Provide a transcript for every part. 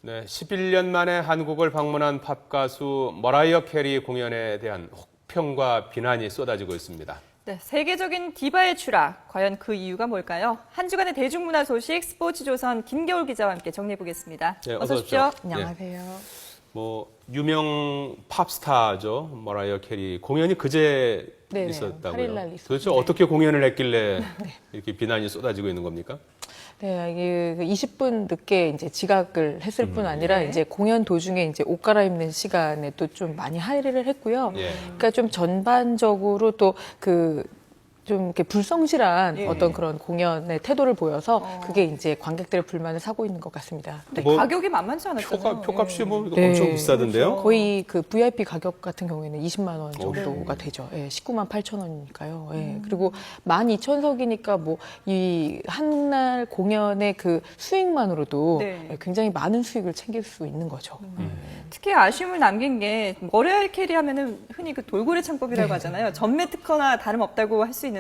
네, 11년 만에 한국을 방문한 팝 가수 머라이어 캐리 공연에 대한 혹평과 비난이 쏟아지고 있습니다. 네, 세계적인 디바의 추락, 과연 그 이유가 뭘까요? 한 주간의 대중문화 소식 스포츠조선 김겨울 기자와 함께 정리해 보겠습니다. 네, 어서 어서 오십시오. 오십시오. 안녕하세요. 유명 팝스타죠. 머라이어 캐리 공연이 그제 네네, 있었다고요. 8일 날 있었죠. 도대체 어떻게 공연을 했길래 이렇게 비난이 쏟아지고 있는 겁니까? 네, 이게 20분 늦게 이제 지각을 했을 뿐 아니라 네. 이제 공연 도중에 이제 옷 갈아입는 시간에 또 좀 많이 할애를 했고요. 예. 그러니까 좀 전반적으로 또 좀 이렇게 불성실한 예. 어떤 그런 공연의 태도를 보여서 그게 이제 관객들의 불만을 사고 있는 것 같습니다. 근데 뭐, 가격이 만만치 않았잖아요. 표값이 뭐 이거 네. 엄청 비싸던데요? 그렇죠. 거의 그 VIP 가격 같은 경우에는 20만 원 정도가 되죠. 예, 19만 8천 원이니까요. 예, 그리고 12,000석이니까 뭐 이 한날 공연의 그 수익만으로도 네. 예, 굉장히 많은 수익을 챙길 수 있는 거죠. 특히 아쉬움을 남긴 게 머라이어 캐리 하면은 흔히 그 돌고래 창법이라고 하잖아요. 전매 특허나 다름없다고 할 수 있는데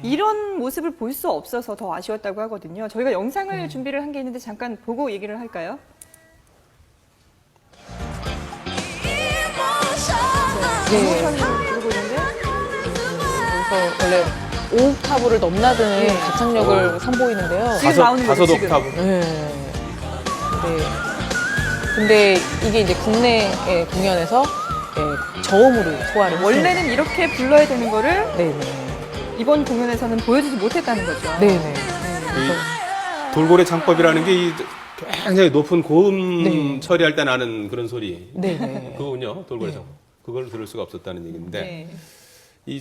이런 모습을 볼 수 없어서 더 아쉬웠다고 하거든요. 저희가 영상을 준비를 한 게 있는데 잠깐 보고 얘기를 할까요? 이모션을 부르고 있는데 그래서 원래 5옥타브를 넘나드는 가창력을 선보이는데요. 지금 나오는 거죠, 다섯 지금. 옥타브. 네. 근데 이게 이제 국내 공연에서 저음으로 소화를 했어요. 원래는 이렇게 불러야 되는 거를 네네. 이번 공연에서는 보여주지 못했다는 거죠. 네네. 이 돌고래 창법이라는 게 굉장히 높은 고음 네. 처리할 때 나는 그런 소리. 네네. 그거군요. 돌고래 창법. 그걸 들을 수가 없었다는 얘기인데. 네.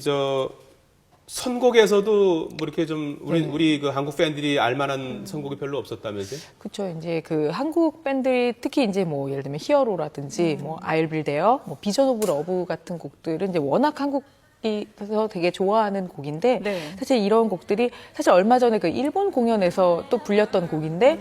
선곡에서도 뭐 이렇게 좀 우리 그 한국 팬들이 알만한 선곡이 별로 없었다면서요? 그렇죠. 이제 그 한국 밴드들이 특히 이제 뭐 예를 들면 히어로라든지 뭐 I'll Be There, 뭐 비전 오브 러브 같은 곡들은 이제 워낙 한국에서 되게 좋아하는 곡인데 네. 사실 이런 곡들이 사실 얼마 전에 그 일본 공연에서 또 불렸던 곡인데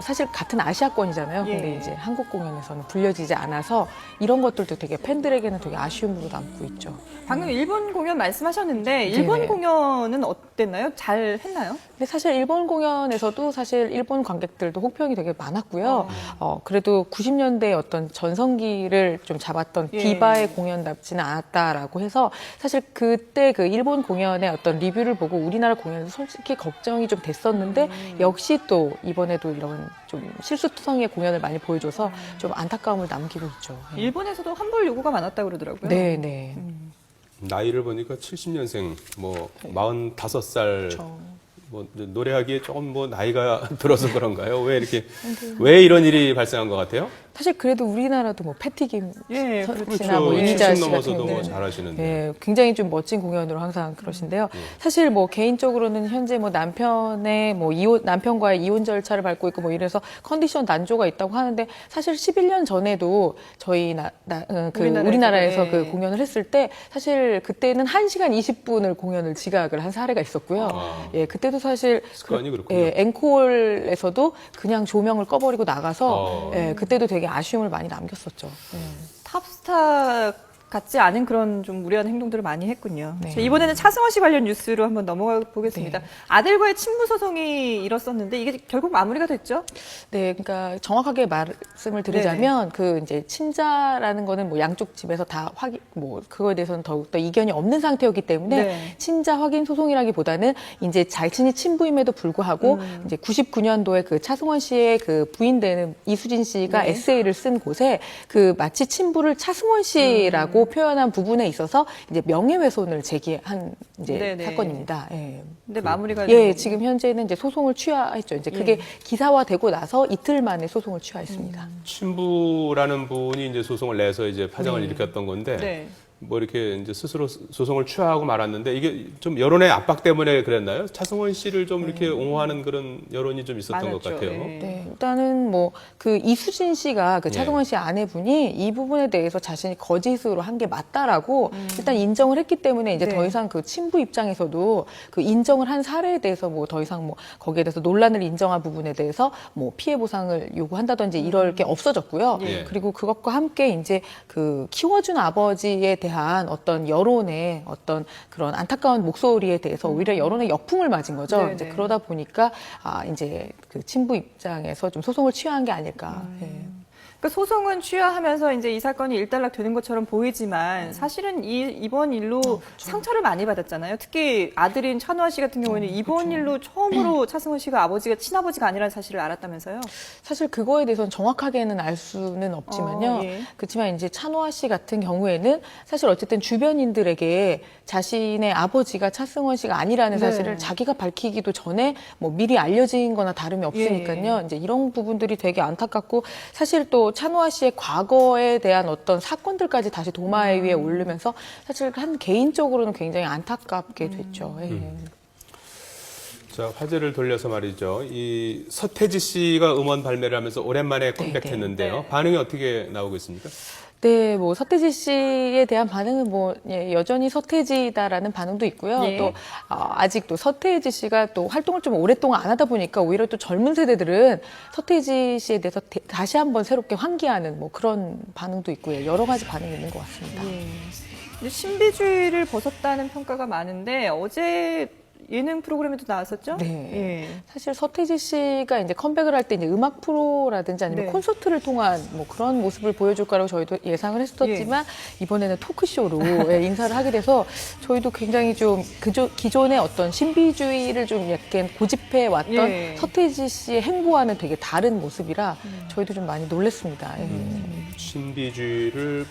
사실 같은 아시아권이잖아요. 근데 예. 이제 한국 공연에서는 불려지지 않아서 이런 것들도 되게 팬들에게는 되게 아쉬움으로 남고 있죠. 방금 일본 공연 말씀하셨는데 일본 네네. 공연은 어땠나요? 잘 했나요? 근데 사실 일본 공연에서도 사실 일본 관객들도 혹평이 되게 많았고요. 그래도 90년대 어떤 전성기를 좀 잡았던 예. 디바의 공연답지는 않았다라고 해서 사실 그때 그 일본 공연의 어떤 리뷰를 보고 우리나라 공연에서 솔직히 걱정이 좀 됐었는데 역시 또 이번에도 이런 좀 실수투성이의 공연을 많이 보여줘서 좀 안타까움을 남기고 있죠. 일본에서도 환불 요구가 많았다고 그러더라고요. 네, 네. 나이를 보니까 70년생, 뭐 45살, 그렇죠. 뭐 노래하기에 조금 뭐 나이가 들어서 그런가요? 왜 이런 일이 발생한 것 같아요? 사실 그래도 우리나라도 뭐 패티김 예, 씨나 뭐 그렇죠. 이미자 70 씨 같은 넘어서도 뭐 경우는 잘하시는데. 예, 굉장히 좀 멋진 공연으로 항상 그러신데요. 사실 뭐 개인적으로는 현재 뭐 남편과의 이혼 절차를 밟고 있고 뭐 이래서 컨디션 난조가 있다고 하는데 사실 11년 전에도 저희 우리나라에서 예. 그 공연을 했을 때 사실 그때는 1시간 20분을 공연을 지각을 한 사례가 있었고요. 예, 그때도 사실 습관이 그렇군요. 예, 앵콜에서도 그냥 조명을 꺼버리고 나가서 어. 예, 그때도 되게 아쉬움을 많이 남겼었죠. 예. 탑스타 같지 않은 그런 좀 무례한 행동들을 많이 했군요. 네. 자, 이번에는 차승원 씨 관련 뉴스로 한번 넘어가 보겠습니다. 네. 아들과의 친부 소송이 일었었는데 이게 결국 마무리가 됐죠? 네, 그러니까 정확하게 말씀을 드리자면 그 이제 친자라는 거는 뭐 양쪽 집에서 다 그거에 대해서는 더욱더 이견이 없는 상태였기 때문에 네. 친자 확인 소송이라기보다는 이제 자신이 친부임에도 불구하고 이제 99년도에 그 차승원 씨의 그 부인되는 이수진 씨가 네. 에세이를 쓴 곳에 그 마치 친부를 차승원 씨라고 표현한 부분에 있어서 이제 명예훼손을 제기한 이제 네네. 사건입니다. 예. 근데 마무리가 예, 된 지금 현재는 이제 소송을 취하했죠. 이제 그게 기사화되고 나서 이틀 만에 소송을 취하했습니다. 친부라는 분이 이제 소송을 내서 이제 파장을 네. 일으켰던 건데, 네. 뭐 이렇게 이제 스스로 소송을 취하하고 말았는데 이게 좀 여론의 압박 때문에 그랬나요? 차승원 씨를 좀 이렇게 옹호하는 그런 여론이 좀 있었던 것 많았죠. 같아요. 예. 네, 일단은 뭐 그 이수진 씨가 그 차승원 씨 아내분이 이 부분에 대해서 자신이 거짓으로 한 게 맞다라고 일단 인정을 했기 때문에 이제 네. 더 이상 그 친부 입장에서도 그 인정을 한 사례에 대해서 뭐 더 이상 뭐 거기에 대해서 논란을 인정한 부분에 대해서 뭐 피해 보상을 요구한다든지 이럴 게 없어졌고요. 예. 그리고 그것과 함께 이제 그 키워준 아버지에 대한 어떤 여론의 어떤 그런 안타까운 목소리에 대해서 오히려 여론의 역풍을 맞은 거죠. 네네. 이제 그러다 보니까 이제 그 친부 입장에서 좀 소송을 취하한 게 아닐까. 예. 그러니까 소송은 취하하면서 이제 이 사건이 일단락 되는 것처럼 보이지만 사실은 이번 일로 상처를 많이 받았잖아요. 특히 아들인 찬호아 씨 같은 경우에는 이번 일로 처음으로 차승원 씨가 아버지가 친아버지가 아니라는 사실을 알았다면서요. 사실 그거에 대해서는 정확하게는 알 수는 없지만요. 예. 그렇지만 이제 찬호아 씨 같은 경우에는 사실 어쨌든 주변인들에게 자신의 아버지가 차승원 씨가 아니라는 네. 사실을 자기가 밝히기도 전에 뭐 미리 알려진 거나 다름이 없으니까요. 이제 이런 부분들이 되게 안타깝고 사실 또 찬호아 씨의 과거에 대한 어떤 사건들까지 다시 도마 위에 오르면서 사실 한 개인적으로는 굉장히 안타깝게 됐죠. 예. 자, 화제를 돌려서 말이죠. 이 서태지 씨가 음원 발매를 하면서 오랜만에 컴백했는데요. 네. 반응이 어떻게 나오고 있습니까? 네, 뭐 서태지 씨에 대한 반응은 뭐 여전히 서태지다라는 반응도 있고요. 예. 또 아직도 서태지 씨가 또 활동을 좀 오랫동안 안 하다 보니까 오히려 또 젊은 세대들은 서태지 씨에 대해서 다시 한번 새롭게 환기하는 뭐 그런 반응도 있고요. 여러 가지 반응이 있는 것 같습니다. 이제 신비주의를 벗었다는 평가가 많은데 어제 예능 프로그램에도 나왔었죠? 네. 예. 사실 서태지 씨가 이제 컴백을 할 때 이제 음악 프로라든지 아니면 네. 콘서트를 통한 뭐 그런 모습을 보여줄 거라고 저희도 예상을 했었지만 이번에는 토크쇼로 인사를 하게 돼서 저희도 굉장히 좀 기존의 어떤 신비주의를 좀 약간 고집해 왔던 예. 서태지 씨의 행보와는 되게 다른 모습이라 저희도 좀 많이 놀랐습니다. 신비주의를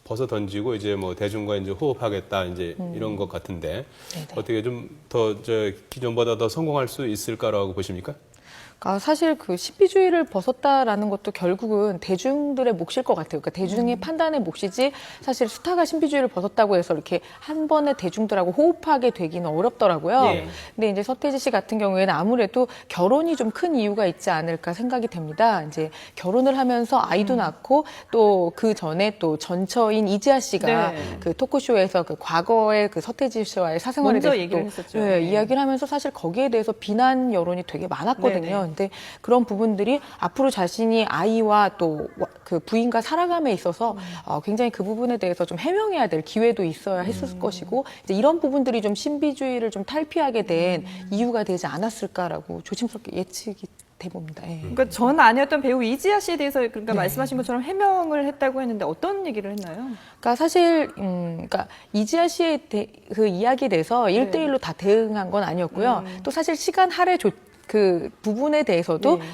벗어 던지고 이제 뭐 대중과 이제 호흡하겠다 이제 이런 것 같은데 네네. 어떻게 좀 더 기존보다 더 성공할 수 있을까라고 보십니까? 그러니까 사실 그 신비주의를 벗었다라는 것도 결국은 대중들의 몫일 것 같아요. 그러니까 대중의 판단의 몫이지 사실 스타가 신비주의를 벗었다고 해서 이렇게 한 번에 대중들하고 호흡하게 되기는 어렵더라고요. 예. 근데 이제 서태지 씨 같은 경우에는 아무래도 결혼이 좀 큰 이유가 있지 않을까 생각이 됩니다. 이제 결혼을 하면서 아이도 낳고 또 그 전에 또 전처인 이지아 씨가 네. 그 토크쇼에서 그 과거의 그 서태지 씨와의 사생활에 먼저 대해서 얘기를 또 했었죠. 네, 네. 이야기를 하면서 사실 거기에 대해서 비난 여론이 되게 많았거든요. 네네. 근데 그런 부분들이 앞으로 자신이 아이와 또 그 부인과 살아감에 있어서 굉장히 그 부분에 대해서 좀 해명해야 될 기회도 있어야 했을 것이고 이제 이런 부분들이 좀 신비주의를 좀 탈피하게 된 이유가 되지 않았을까라고 조심스럽게 예측이 돼봅니다. 예. 그러니까 전 아내였던 배우 이지아 씨에 대해서 그러니까 말씀하신 것처럼 해명을 했다고 했는데 어떤 얘기를 했나요? 그러니까 사실 그러니까 이지아 씨의 그 이야기에 대해서 1대1로 다 대응한 건 아니었고요. 또 사실 시간 할애 그 부분에 대해서도 네.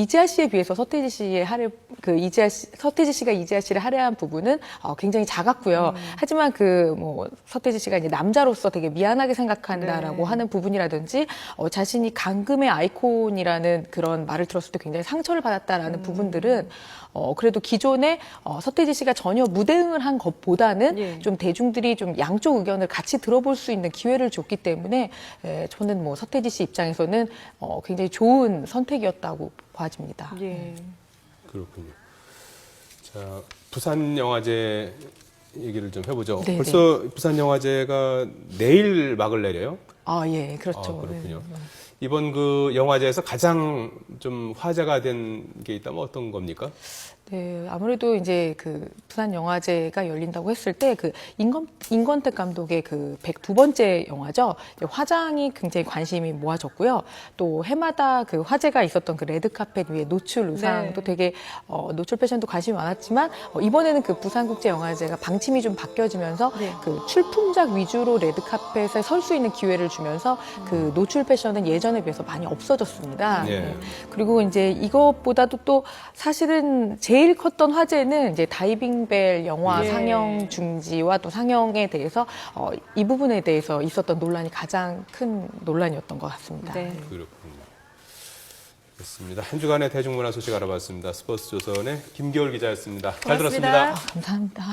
이지아 씨에 비해서 서태지 씨의 서태지 씨가 이지아 씨를 할애한 부분은 굉장히 작았고요. 하지만 그 뭐 서태지 씨가 이제 남자로서 되게 미안하게 생각한다라고 네. 하는 부분이라든지 자신이 강금의 아이콘이라는 그런 말을 들었을 때 굉장히 상처를 받았다라는 부분들은 그래도 기존에 서태지 씨가 전혀 무대응을 한 것보다는 예. 좀 대중들이 좀 양쪽 의견을 같이 들어볼 수 있는 기회를 줬기 때문에 저는 뭐 서태지 씨 입장에서는 굉장히 좋은 선택이었다고 봐집니다. 예. 그렇군요. 자, 부산 영화제 얘기를 좀 해보죠. 네네. 벌써 부산 영화제가 내일 막을 내려요? 예, 그렇죠. 그렇군요. 이번 그 영화제에서 가장 좀 화제가 된 게 있다면 어떤 겁니까? 네, 아무래도 이제 그 부산 영화제가 열린다고 했을 때 그 임권택 감독의 그 102번째 영화죠. 이제 화장이 굉장히 관심이 모아졌고요. 또 해마다 그 화제가 있었던 그 레드카펫 위에 노출 의상도 네. 되게 노출 패션도 관심이 많았지만 이번에는 그 부산국제영화제가 방침이 좀 바뀌어지면서 네. 그 출품작 위주로 레드카펫에 설 수 있는 기회를 주면서 그 노출 패션은 예전에 비해서 많이 없어졌습니다. 예. 그리고 이제 이것보다도 또 사실은 제일 컸던 화제는 이제 다이빙벨 영화 예. 상영 중지와 또 상영에 대해서 이 부분에 대해서 있었던 논란이 가장 큰 논란이었던 것 같습니다. 네. 그렇군요. 그렇습니다. 한 주간의 대중문화 소식 알아봤습니다. 스포츠조선의 김겨울 기자였습니다. 잘 고맙습니다. 들었습니다. 감사합니다.